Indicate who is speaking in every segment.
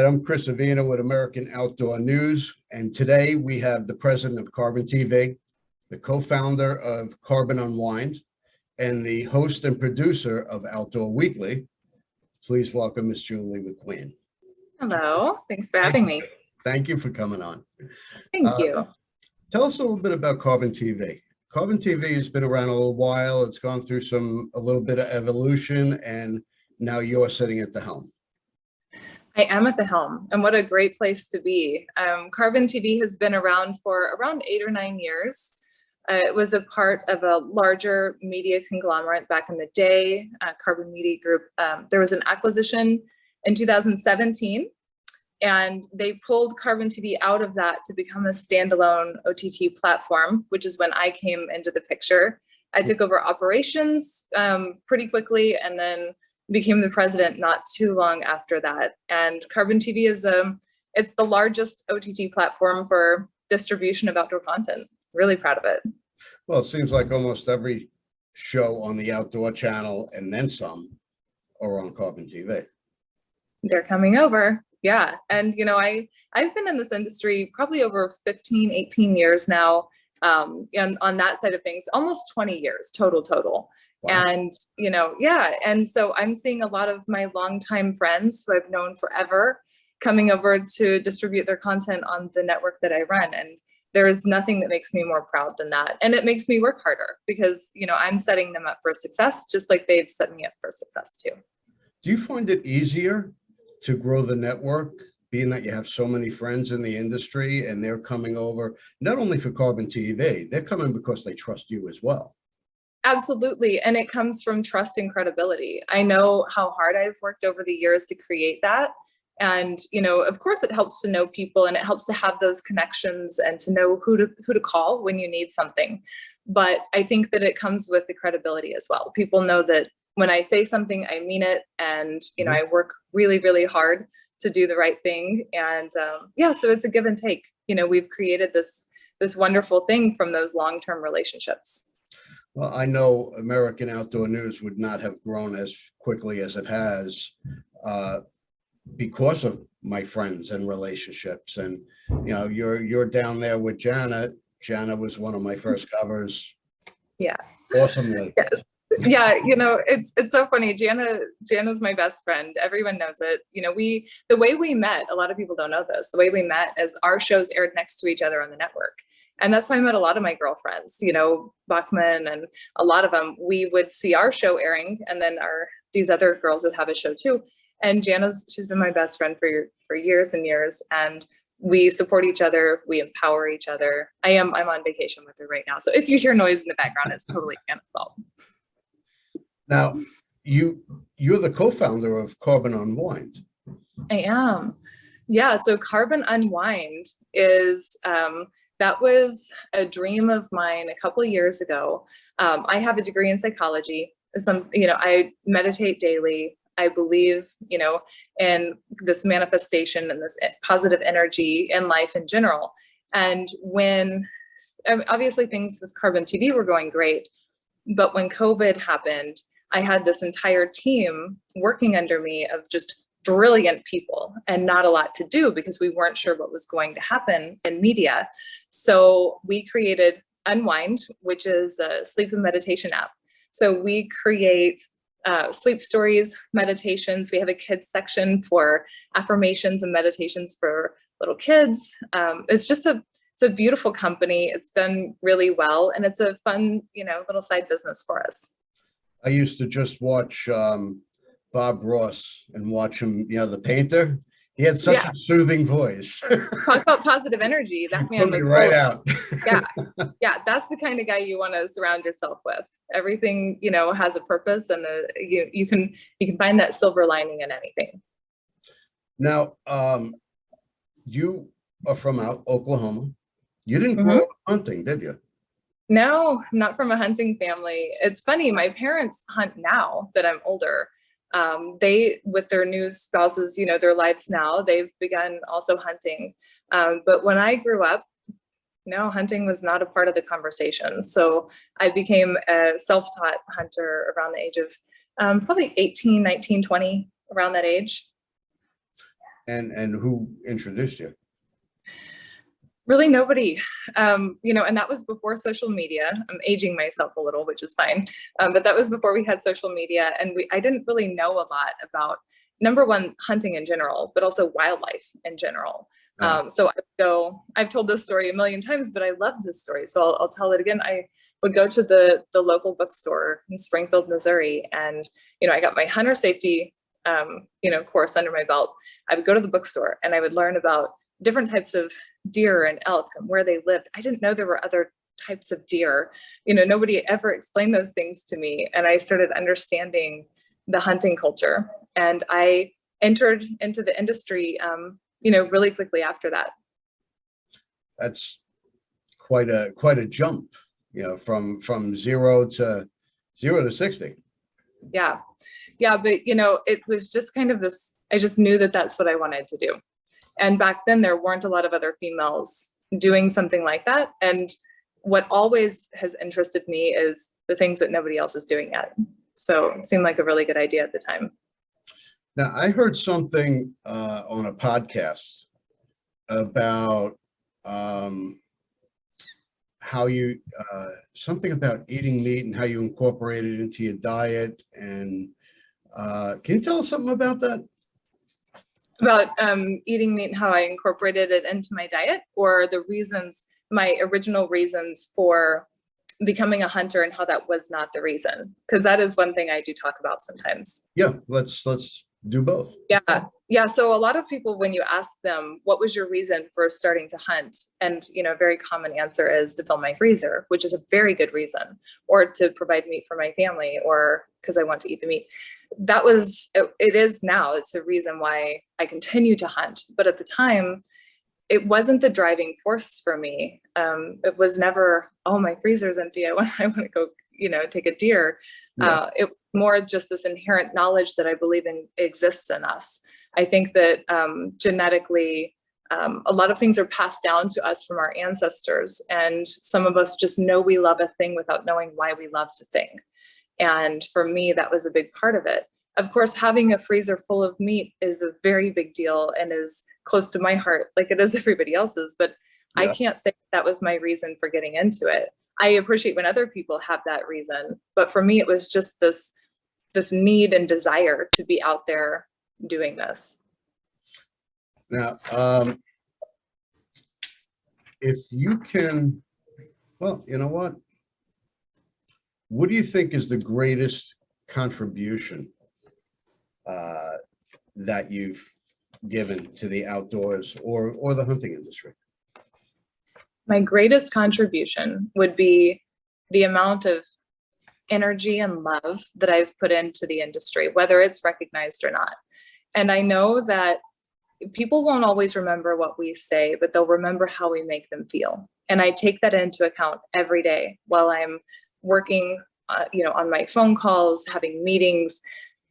Speaker 1: right, I'm Chris Avina with American Outdoor News, and today we have the president of CarbonTV, the co-founder of Carbon Unwind, and the host and producer of Outdoor Weekly. Please welcome Miss Julie McQueen.
Speaker 2: Hello, thanks for having me.
Speaker 1: Thank you for coming on.
Speaker 2: Thank you.
Speaker 1: Tell us a little bit about CarbonTV. CarbonTV has been around a little while. It's gone through a little bit of evolution, and now you're sitting at the helm.
Speaker 2: I am at the helm, and what a great place to be. CarbonTV has been around for around 8 or 9 years. It was a part of a larger media conglomerate back in the day, Carbon Media Group. There was an acquisition in 2017, and they pulled CarbonTV out of that to become a standalone OTT platform, which is when I came into the picture. I took over operations pretty quickly, and then became the president not too long after that. And CarbonTV is it's the largest OTT platform for distribution of outdoor content. Really proud of it.
Speaker 1: Well, it seems like almost every show on the Outdoor Channel and then some are on CarbonTV.
Speaker 2: They're coming over. Yeah. And, you know, I've been in this industry probably over 15, 18 years now. And on that side of things, almost 20 years total. Wow. And, you know, yeah. And so I'm seeing a lot of my longtime friends who I've known forever coming over to distribute their content on the network that I run. And there is nothing that makes me more proud than that. And it makes me work harder because, you know, I'm setting them up for success, just like they've set me up for success too.
Speaker 1: Do you find it easier to grow the network, being that you have so many friends in the industry and they're coming over, not only for CarbonTV, they're coming because they trust you as well?
Speaker 2: Absolutely. And it comes from trust and credibility. I know how hard I've worked over the years to create that. And, you know, of course, it helps to know people and it helps to have those connections and to know who to call when you need something. But I think that it comes with the credibility as well. People know that when I say something, I mean it. And, you know, I work really, really hard to do the right thing. And yeah, so it's a give and take. You know, we've created this wonderful thing from those long-term relationships.
Speaker 1: Well, I know American Outdoor News would not have grown as quickly as it has because of my friends and relationships. And, you know, you're down there with Jana. Jana was one of my first covers.
Speaker 2: Yeah.
Speaker 1: Awesomely.
Speaker 2: Yes. Yeah, you know, it's so funny. Jana's my best friend. Everyone knows it. You know, the way we met, a lot of people don't know this, the way we met is our shows aired next to each other on the network. And that's why I met a lot of my girlfriends, you know, Bachman and a lot of them. We would see our show airing, and then these other girls would have a show too. And she's been my best friend for years and years. And we support each other. We empower each other. I'm on vacation with her right now. So if you hear noise in the background, it's totally Anna's fault.
Speaker 1: Now, you're the co-founder of Carbon Unwind.
Speaker 2: I am. Yeah. So Carbon Unwind is, that was a dream of mine a couple of years ago. I have a degree in psychology. You know, I meditate daily. I believe, you know, in this manifestation and this positive energy in life in general. And when obviously things with CarbonTV were going great, but when COVID happened, I had this entire team working under me of just brilliant people and not a lot to do because we weren't sure what was going to happen in media. So we created Unwind, which is a sleep and meditation app. So we create sleep stories, meditations. We have a kids section for affirmations and meditations for little kids. It's a beautiful company. It's done really well, and it's a fun, you know, little side business for us.
Speaker 1: I used to just watch Bob Ross and watch him, you know, the painter. He had such a soothing voice.
Speaker 2: Talk about positive energy. That man was
Speaker 1: right out.
Speaker 2: Yeah, that's the kind of guy you want to surround yourself with. Everything, you know, has a purpose, and you can find that silver lining in anything.
Speaker 1: Now, you are from Oklahoma. You didn't grow up hunting, did you?
Speaker 2: No, not from a hunting family. It's funny, my parents hunt now that I'm older. They, with their new spouses, you know, their lives now, they've begun also hunting. But when I grew up, no, hunting was not a part of the conversation. So I became a self-taught hunter around the age of probably 18, 19, 20, around that age.
Speaker 1: And who introduced you?
Speaker 2: Really nobody, and that was before social media. I'm aging myself a little, which is fine. But that was before we had social media, and I didn't really know a lot about, number one, hunting in general, but also wildlife in general. So I've told this story a million times, but I love this story. So I'll tell it again. I would go to the local bookstore in Springfield, Missouri, and, I got my hunter safety, course under my belt. I would go to the bookstore and I would learn about different types of deer and elk and where they lived. I didn't know there were other types of deer. Nobody ever explained those things to me. And I started understanding the hunting culture. And I entered into the industry, really quickly after that.
Speaker 1: That's quite a jump, from zero to 60.
Speaker 2: Yeah. Yeah. But, it was just kind of this, I just knew that that's what I wanted to do. And back then there weren't a lot of other females doing something like that. And what always has interested me is the things that nobody else is doing yet. So it seemed like a really good idea at the time.
Speaker 1: Now, I heard something on a podcast about how you, something about eating meat and how you incorporate it into your diet. And can you tell us something about that?
Speaker 2: About eating meat and how I incorporated it into my diet, or the reasons, my original reasons for becoming a hunter and how that was not the reason? Because that is one thing I do talk about sometimes.
Speaker 1: Yeah, let's do both.
Speaker 2: Yeah. So a lot of people, when you ask them, what was your reason for starting to hunt? And, a very common answer is to fill my freezer, which is a very good reason, or to provide meat for my family, or because I want to eat the meat. It is now, it's the reason why I continue to hunt. But at the time, it wasn't the driving force for me. It was never, oh, my freezer's empty, I want to go, take a deer.
Speaker 1: Yeah.
Speaker 2: It was more just this inherent knowledge that I believe in exists in us. I think that genetically, a lot of things are passed down to us from our ancestors, and some of us just know we love a thing without knowing why we love the thing. And for me, that was a big part of it. Of course, having a freezer full of meat is a very big deal and is close to my heart, like it is everybody else's, but
Speaker 1: Yeah.
Speaker 2: I can't say that was my reason for getting into it. I appreciate when other people have that reason, but for me, it was just this need and desire to be out there doing this.
Speaker 1: Now, if you can, well, you know what? What do you think is the greatest contribution that you've given to the outdoors or the hunting industry?
Speaker 2: My greatest contribution would be the amount of energy and love that I've put into the industry, whether it's recognized or not. And I know that people won't always remember what we say, but they'll remember how we make them feel. And I take that into account every day while I'm working, on my phone calls, having meetings,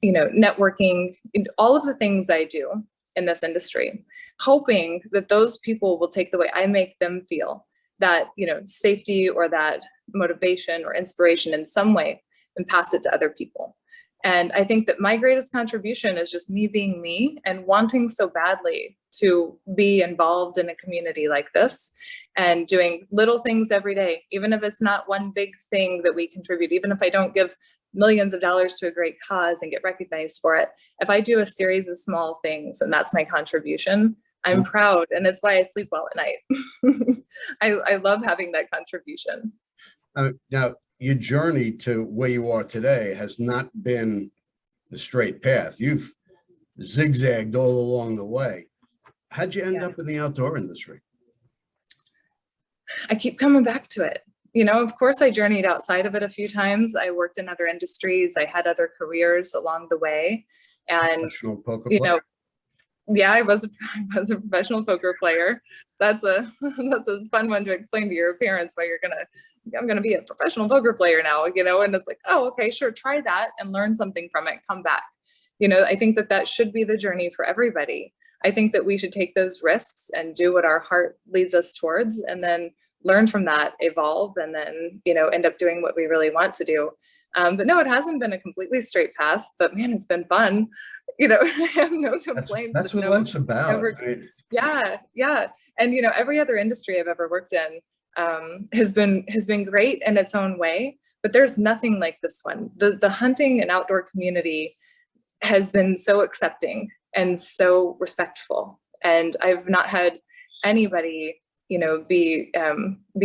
Speaker 2: networking, all of the things I do in this industry, hoping that those people will take the way I make them feel, that, safety or that motivation or inspiration in some way, and pass it to other people. And I think that my greatest contribution is just me being me and wanting so badly to be involved in a community like this and doing little things every day, even if it's not one big thing that we contribute, even if I don't give millions of dollars to a great cause and get recognized for it. If I do a series of small things and that's my contribution, I'm proud, and it's why I sleep well at night. I love having that contribution.
Speaker 1: Now, your journey to where you are today has not been the straight path. You've zigzagged all along the way. How'd you end up in the outdoor industry?
Speaker 2: I keep coming back to it. Of course, I journeyed outside of it a few times. I worked in other industries. I had other careers along the way. And,
Speaker 1: Professional poker player?
Speaker 2: Yeah, I was a professional poker player. That's a fun one to explain to your parents why I'm gonna be a professional poker player now, and it's like, oh, okay, sure, try that and learn something from it, come back. I think that should be the journey for everybody. I think that we should take those risks and do what our heart leads us towards, and then learn from that, evolve, and then, end up doing what we really want to do. But no, it hasn't been a completely straight path, but man, it's been fun. I have no complaints.
Speaker 1: That's what
Speaker 2: No
Speaker 1: life's about.
Speaker 2: ever, yeah, yeah. And every other industry I've ever worked in has been great in its own way, but there's nothing like this one. The hunting and outdoor community has been so accepting and so respectful, and I've not had anybody be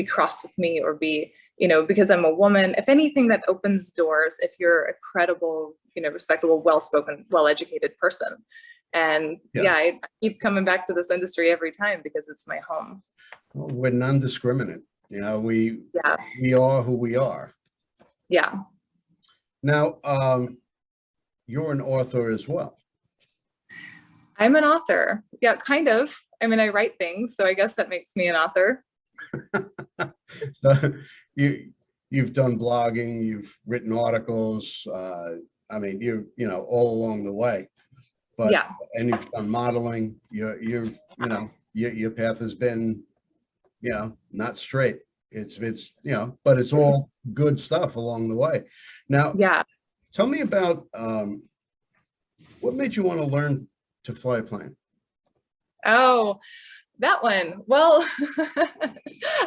Speaker 2: cross with me or be because I'm a woman. If anything, that opens doors if you're a credible, respectable, well-spoken, well-educated person. And
Speaker 1: Yeah.
Speaker 2: I keep coming back to this industry every time because it's my home.
Speaker 1: Well, we're non-discriminate. We
Speaker 2: Yeah.
Speaker 1: we are who we are.
Speaker 2: Yeah.
Speaker 1: Now, you're an author as well.
Speaker 2: I'm an author. Yeah, kind of. I mean, I write things, so I guess that makes me an author.
Speaker 1: So you've done blogging, you've written articles. I mean, all along the way. But
Speaker 2: Yeah.
Speaker 1: and you've done modeling. Your path has been, not straight. It's but it's all good stuff along the way. Now,
Speaker 2: Yeah.
Speaker 1: tell me about what made you want to learn to fly a plane?
Speaker 2: Oh, that one. Well,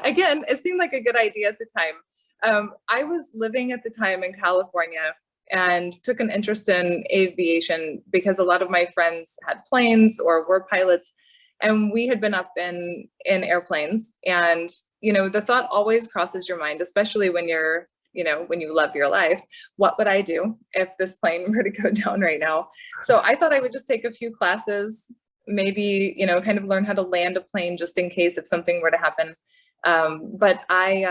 Speaker 2: again, it seemed like a good idea at the time. I was living at the time in California and took an interest in aviation because a lot of my friends had planes or were pilots, and we had been up in airplanes. And the thought always crosses your mind, especially when you're when you love your life. What would I do if this plane were to go down right now? So I thought I would just take a few classes, maybe kind of learn how to land a plane just in case if something were to happen. But I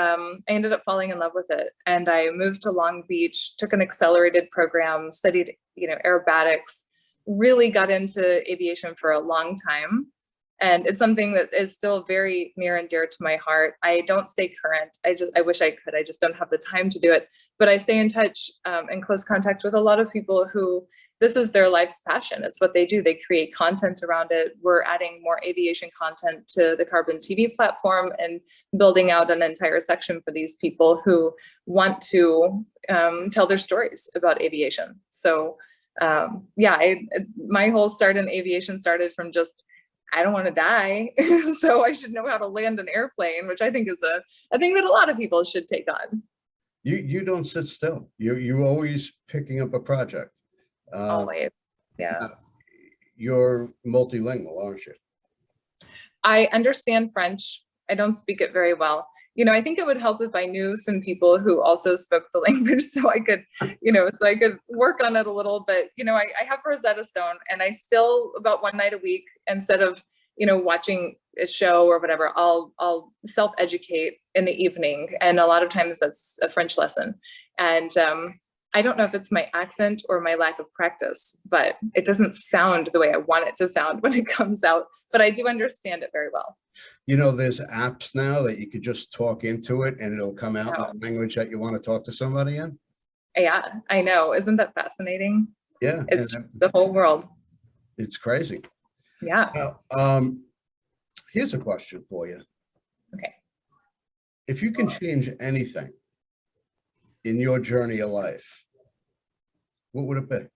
Speaker 2: ended up falling in love with it, and I moved to Long Beach, took an accelerated program, studied aerobatics, really got into aviation for a long time. And it's something that is still very near and dear to my heart. I don't stay current. I wish I could. I just don't have the time to do it. But I stay in touch, in close contact with a lot of people who this is their life's passion. It's what they do. They create content around it. We're adding more aviation content to the CarbonTV platform and building out an entire section for these people who want to tell their stories about aviation. So my whole start in aviation started from just, I don't want to die, so I should know how to land an airplane, which I think is a thing that a lot of people should take on.
Speaker 1: You don't sit still. You're always picking up a project.
Speaker 2: Always. Yeah.
Speaker 1: You're multilingual, aren't you?
Speaker 2: I understand French. I don't speak it very well. I think it would help if I knew some people who also spoke the language so I could, work on it a little bit. I have Rosetta Stone, and I still, about one night a week, instead of, watching a show or whatever, I'll self-educate in the evening. And a lot of times that's a French lesson. And I don't know if it's my accent or my lack of practice, but it doesn't sound the way I want it to sound when it comes out, but I do understand it very well.
Speaker 1: There's apps now that you could just talk into it and it'll come out in the language that you want to talk to somebody in.
Speaker 2: Yeah, I know. Isn't that fascinating?
Speaker 1: Yeah.
Speaker 2: It's the whole world.
Speaker 1: It's crazy.
Speaker 2: Yeah.
Speaker 1: Now, here's a question for you.
Speaker 2: Okay.
Speaker 1: If you can change anything in your journey of life, what would it be?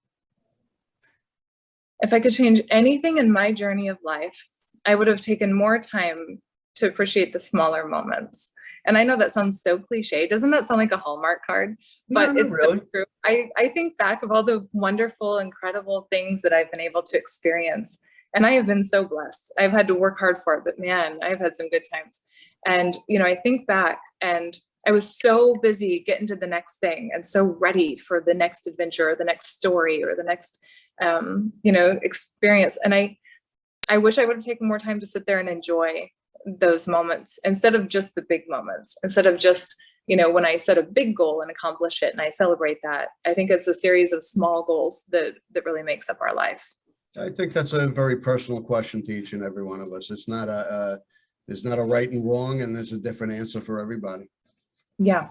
Speaker 2: If I could change anything in my journey of life, I would have taken more time to appreciate the smaller moments. And I know that sounds so cliche. Doesn't that sound like a Hallmark card? But it's really so true. I think back of all the wonderful, incredible things that I've been able to experience. And I have been so blessed. I've had to work hard for it, but man, I've had some good times. And, I think back, and I was so busy getting to the next thing and so ready for the next adventure or the next story or the next, experience. And I wish I would have taken more time to sit there and enjoy those moments instead of just the big moments, instead of just, when I set a big goal and accomplish it and I celebrate that. I think it's a series of small goals that really makes up our life.
Speaker 1: I think that's a very personal question to each and every one of us. It's not there's not a right and wrong, and there's a different answer for everybody.
Speaker 2: Yeah.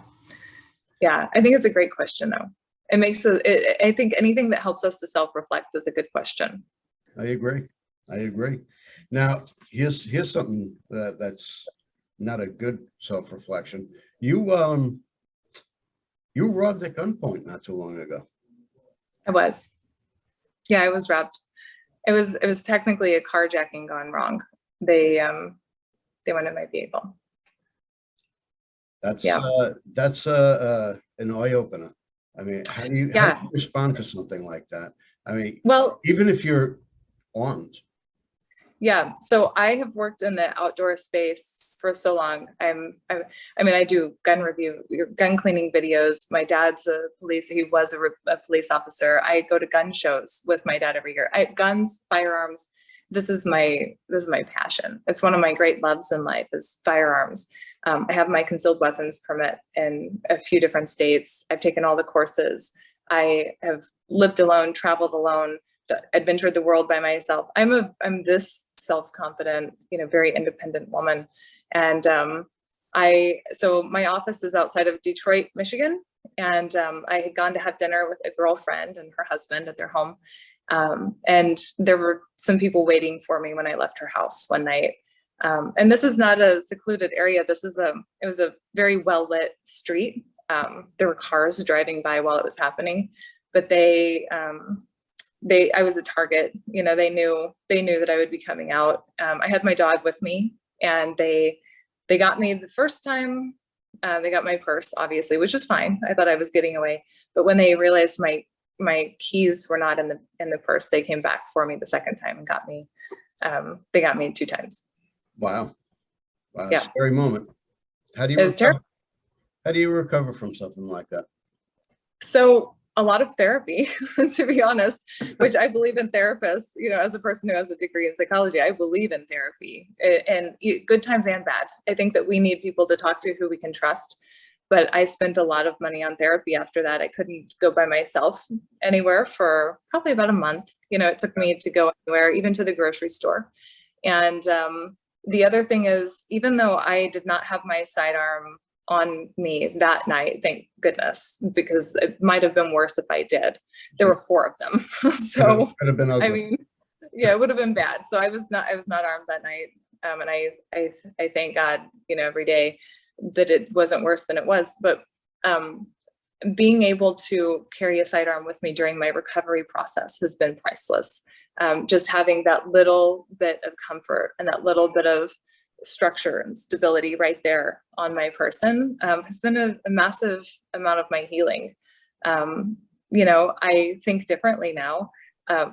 Speaker 2: Yeah. I think it's a great question though. It makes I think anything that helps us to self-reflect is a good question.
Speaker 1: I agree. Now, here's something that's not a good self-reflection. You robbed at gunpoint not too long ago.
Speaker 2: I was. Yeah, I was robbed. It was technically a carjacking gone wrong. They went in my vehicle.
Speaker 1: That's
Speaker 2: Yeah.
Speaker 1: an eye opener. I mean, how do
Speaker 2: Yeah.
Speaker 1: you respond to something like that? I mean,
Speaker 2: Well,
Speaker 1: even if you're armed.
Speaker 2: yeah. So I have worked in the outdoor space for so long. I mean, I do gun cleaning videos. My dad's a police. He was a police officer. I go to gun shows with my dad every year. Guns, firearms. This is my passion. It's one of my great loves in life is firearms. I have my concealed weapons permit in a few different states. I've taken all the courses. I have lived alone, traveled alone, adventured the world by myself. I'm this self-confident, very independent woman. And so my office is outside of Detroit, Michigan. And I had gone to have dinner with a girlfriend and her husband at their home. And there were some people waiting for me when I left her house one night. And this is not a secluded area. It was a very well lit street. There were cars driving by while it was happening, but I was a target. They knew that I would be coming out. I had my dog with me, and they got me the first time. They got my purse, obviously, which was fine. I thought I was getting away, but when they realized my keys were not in the purse, they came back for me the second time and got me. They got me 2 times.
Speaker 1: Wow. Wow.
Speaker 2: Yeah.
Speaker 1: Scary moment. How do
Speaker 2: It was terrible.
Speaker 1: How do you recover from something like that?
Speaker 2: So a lot of therapy, to be honest, which I believe in therapists, as a person who has a degree in psychology, I believe in therapy and good times and bad. I think that we need people to talk to who we can trust. But I spent a lot of money on therapy after that. I couldn't go by myself anywhere for probably about a month. It took me to go anywhere, even to the grocery store. And the other thing is, even though I did not have my sidearm on me that night, thank goodness, because it might have been worse if I did. There were 4 of them. So
Speaker 1: Could have been ugly.
Speaker 2: I mean, yeah, it would have been bad. So I was not armed that night. And I thank God, every day that it wasn't worse than it was. But being able to carry a sidearm with me during my recovery process has been priceless. Just having that little bit of comfort and that little bit of structure and stability right there on my person has been a massive amount of my healing. I think differently now.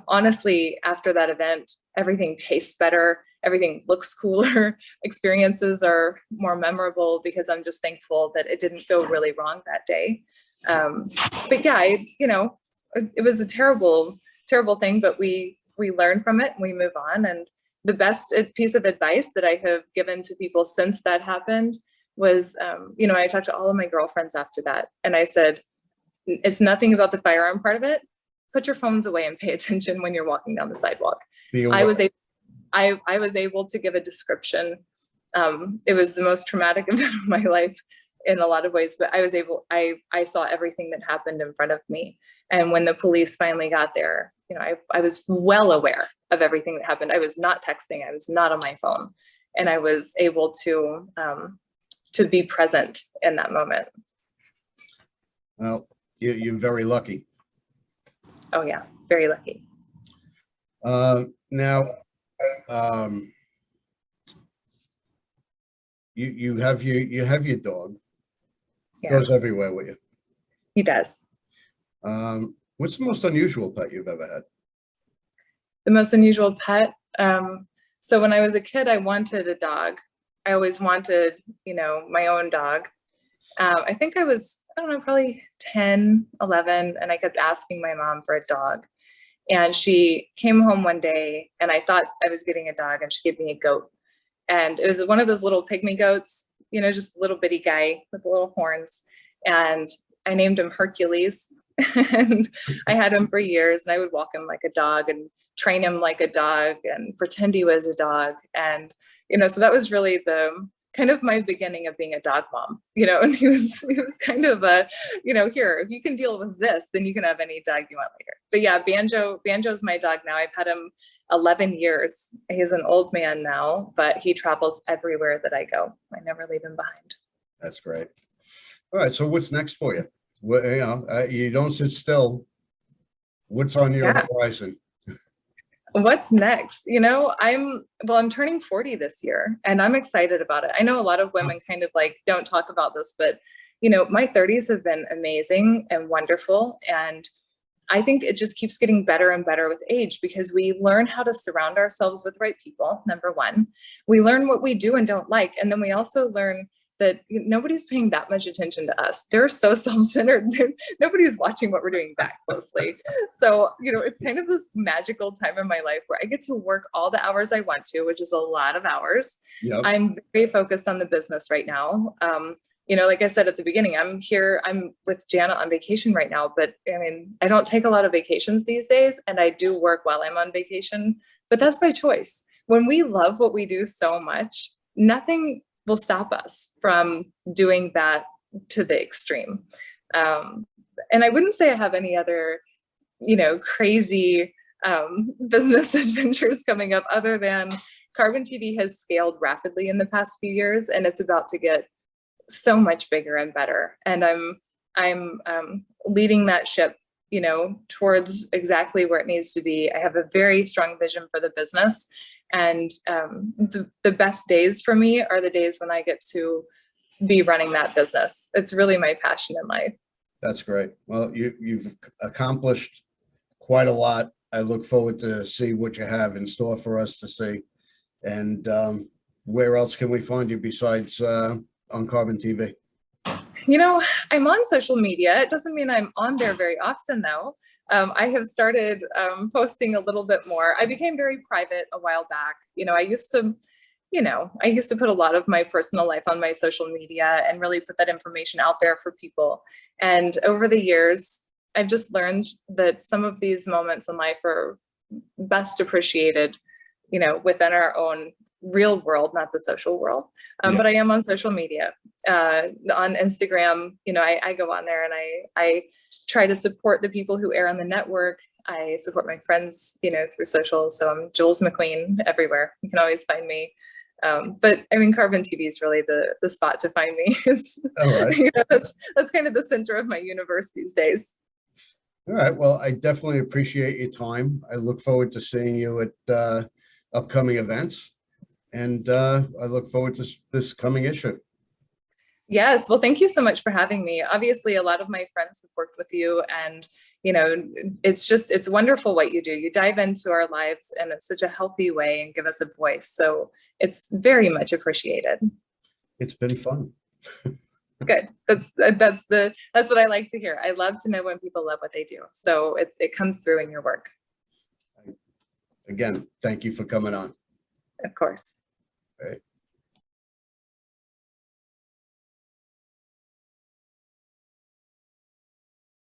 Speaker 2: Honestly, after that event, everything tastes better. Everything looks cooler. Experiences are more memorable because I'm just thankful that it didn't go really wrong that day. But yeah, it was a terrible, terrible thing, but we learn from it and we move on. And the best piece of advice that I have given to people since that happened was, I talked to all of my girlfriends after that. And I said, it's nothing about the firearm part of it. Put your phones away and pay attention when you're walking down the sidewalk. I was able to give a description. It was the most traumatic event of my life in a lot of ways, but I saw everything that happened in front of me. And when the police finally got there, I was well aware of everything that happened. I was not texting. I was not on my phone, and I was able to be present in that moment.
Speaker 1: Well, you're very lucky.
Speaker 2: Oh yeah, very lucky.
Speaker 1: Now, you have your dog.
Speaker 2: Yeah.
Speaker 1: Goes everywhere with you.
Speaker 2: He does.
Speaker 1: What's the most unusual pet you've ever had?
Speaker 2: The most unusual pet. So when I was a kid, I wanted a dog. I always wanted, my own dog. I think I was, I don't know, probably 10, 11, and I kept asking my mom for a dog. And she came home one day and I thought I was getting a dog, and she gave me a goat. And it was one of those little pygmy goats, just a little bitty guy with the little horns. And I named him Hercules. And I had him for years, and I would walk him like a dog and train him like a dog and pretend he was a dog. And, so that was really the kind of my beginning of being a dog mom, and he was kind of a, here, if you can deal with this, then you can have any dog you want later. But yeah, Banjo's my dog now. I've had him 11 years. He's an old man now, but he travels everywhere that I go. I never leave him behind.
Speaker 1: That's great. All right. So what's next for you? Well, you don't sit still. What's on your
Speaker 2: Yeah.
Speaker 1: horizon?
Speaker 2: What's next? You know, I'm turning 40 this year and I'm excited about it. I know a lot of women kind of like don't talk about this, but you know, my 30s have been amazing and wonderful. And I think it just keeps getting better and better with age because we learn how to surround ourselves with the right people. Number one, we learn what we do and don't like. And then we also learn that nobody's paying that much attention to us. They're so self-centered. Nobody's watching what we're doing back closely. So, you know, it's kind of this magical time in my life where I get to work all the hours I want to, which is a lot of hours.
Speaker 1: Yep.
Speaker 2: I'm very focused on the business right now. You know, like I said at the beginning, I'm with Jana on vacation right now, but I mean, I don't take a lot of vacations these days and I do work while I'm on vacation, but that's my choice. When we love what we do so much, nothing will stop us from doing that to the extreme. And I wouldn't say I have any other, you know, crazy business adventures coming up other than CarbonTV has scaled rapidly in the past few years and it's about to get so much bigger and better. And I'm leading that ship, you know, towards exactly where it needs to be. I have a very strong vision for the business. And the best days for me are the days when I get to be running that business. It's really my passion in life.
Speaker 1: That's great. Well, you've accomplished quite a lot. I look forward to see what you have in store for us to see. And where else can we find you besides on CarbonTV?
Speaker 2: You know, I'm on social media. It doesn't mean I'm on there very often though. I have started posting a little bit more. I became very private a while back. You know, I used to put a lot of my personal life on my social media and really put that information out there for people. And over the years, I've just learned that some of these moments in life are best appreciated, you know, within our own real world, not the social world. But I am on social media, on Instagram. You know, I go on there and I try to support the people who air on the network. I support my friends, you know, through social. So I'm Jules McQueen everywhere. You can always find me. But I mean, CarbonTV is really the spot to find me.
Speaker 1: All right.
Speaker 2: You know, that's kind of the center of my universe these days.
Speaker 1: All right. Well, I definitely appreciate your time. I look forward to seeing you at upcoming events. And I look forward to this coming issue.
Speaker 2: Yes. Well, thank you so much for having me. Obviously, a lot of my friends have worked with you and, you know, it's wonderful what you do. You dive into our lives in such a healthy way and give us a voice. So it's very much appreciated.
Speaker 1: It's been fun.
Speaker 2: Good. That's what I like to hear. I love to know when people love what they do. So it comes through in your work.
Speaker 1: Again, thank you for coming on.
Speaker 2: Of course.
Speaker 1: All right.